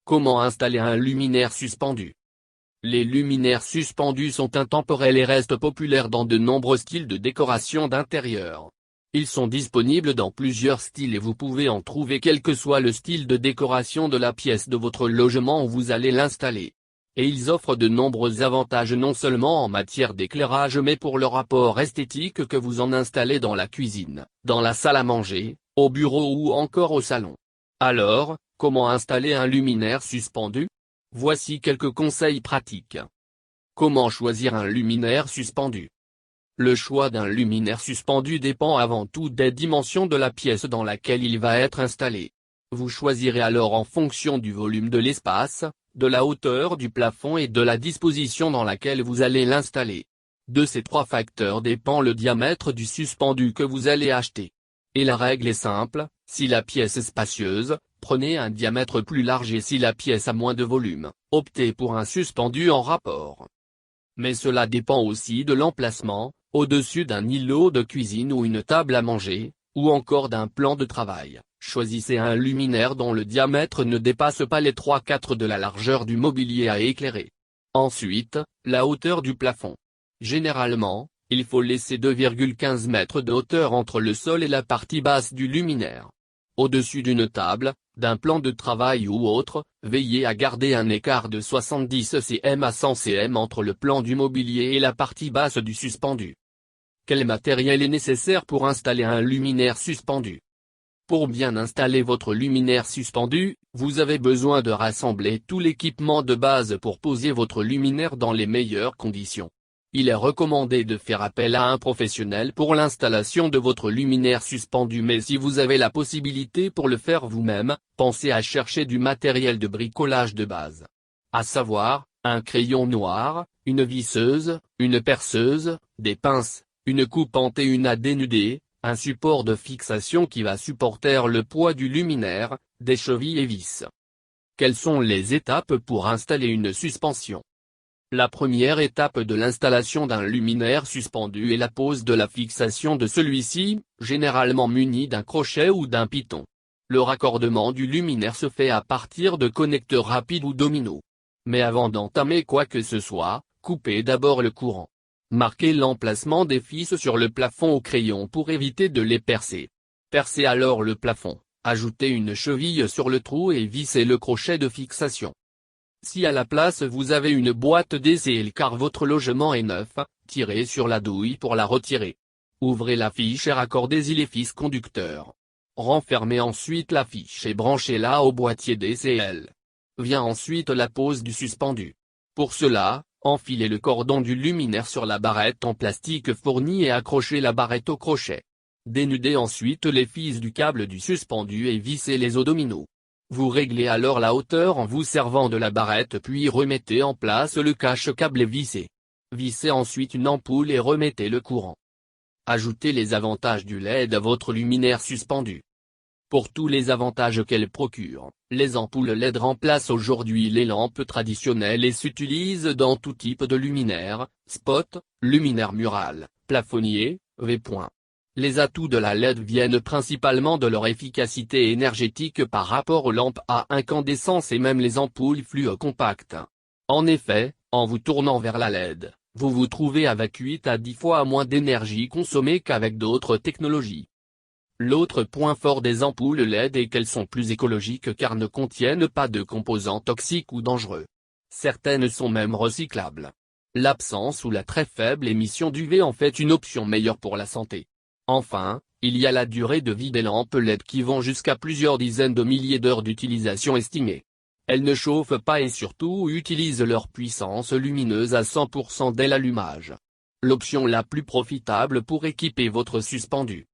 Comment installer un luminaire suspendu? Les luminaires suspendus sont intemporels et restent populaires dans de nombreux styles de décoration d'intérieur. Ils sont disponibles dans plusieurs styles et vous pouvez en trouver quel que soit le style de décoration de la pièce de votre logement où vous allez l'installer. Et ils offrent de nombreux avantages non seulement en matière d'éclairage mais pour le rapport esthétique que vous en installez dans la cuisine, dans la salle à manger, au bureau ou encore au salon. Alors, comment installer un luminaire suspendu? Voici quelques conseils pratiques. Comment choisir un luminaire suspendu? Le choix d'un luminaire suspendu dépend avant tout des dimensions de la pièce dans laquelle il va être installé. Vous choisirez alors en fonction du volume de l'espace, de la hauteur du plafond et de la disposition dans laquelle vous allez l'installer. De ces trois facteurs dépend le diamètre du suspendu que vous allez acheter. Et la règle est simple, si la pièce est spacieuse, prenez un diamètre plus large et si la pièce a moins de volume, optez pour un suspendu en rapport. Mais cela dépend aussi de l'emplacement, au-dessus d'un îlot de cuisine ou une table à manger, ou encore d'un plan de travail. Choisissez un luminaire dont le diamètre ne dépasse pas les 3/4 de la largeur du mobilier à éclairer. Ensuite, la hauteur du plafond. Généralement, il faut laisser 2,15 mètres de hauteur entre le sol et la partie basse du luminaire. Au-dessus d'une table, d'un plan de travail ou autre, veillez à garder un écart de 70 cm à 100 cm entre le plan du mobilier et la partie basse du suspendu. Quel matériel est nécessaire pour installer un luminaire suspendu? Pour bien installer votre luminaire suspendu, vous avez besoin de rassembler tout l'équipement de base pour poser votre luminaire dans les meilleures conditions. Il est recommandé de faire appel à un professionnel pour l'installation de votre luminaire suspendu mais si vous avez la possibilité pour le faire vous-même, pensez à chercher du matériel de bricolage de base. À savoir, un crayon noir, une visseuse, une perceuse, des pinces, une coupante et une à dénuder, un support de fixation qui va supporter le poids du luminaire, des chevilles et vis. Quelles sont les étapes pour installer une suspension? La première étape de l'installation d'un luminaire suspendu est la pose de la fixation de celui-ci, généralement muni d'un crochet ou d'un piton. Le raccordement du luminaire se fait à partir de connecteurs rapides ou dominos. Mais avant d'entamer quoi que ce soit, coupez d'abord le courant. Marquez l'emplacement des fils sur le plafond au crayon pour éviter de les percer. Percez alors le plafond, ajoutez une cheville sur le trou et vissez le crochet de fixation. Si à la place vous avez une boîte d'essai car votre logement est neuf, tirez sur la douille pour la retirer. Ouvrez la fiche et raccordez-y les fils conducteurs. Renfermez ensuite la fiche et branchez-la au boîtier d'essai. Vient ensuite la pose du suspendu. Pour cela, enfilez le cordon du luminaire sur la barrette en plastique fournie et accrochez la barrette au crochet. Dénudez ensuite les fils du câble du suspendu et vissez-les au domino. Vous réglez alors la hauteur en vous servant de la barrette puis remettez en place le cache-câble et vissez. Vissez ensuite une ampoule et remettez le courant. Ajoutez les avantages du LED à votre luminaire suspendu. Pour tous les avantages qu'elle procure, les ampoules LED remplacent aujourd'hui les lampes traditionnelles et s'utilisent dans tout type de luminaire, spot, luminaire mural, plafonnier, V-point. Les atouts de la LED viennent principalement de leur efficacité énergétique par rapport aux lampes à incandescence et même les ampoules fluo-compactes. En effet, en vous tournant vers la LED, vous vous trouvez avec 8 à 10 fois moins d'énergie consommée qu'avec d'autres technologies. L'autre point fort des ampoules LED est qu'elles sont plus écologiques car ne contiennent pas de composants toxiques ou dangereux. Certaines sont même recyclables. L'absence ou la très faible émission d'UV en fait une option meilleure pour la santé. Enfin, il y a la durée de vie des lampes LED qui vont jusqu'à plusieurs dizaines de milliers d'heures d'utilisation estimées. Elles ne chauffent pas et surtout utilisent leur puissance lumineuse à 100% dès l'allumage. L'option la plus profitable pour équiper votre suspendu.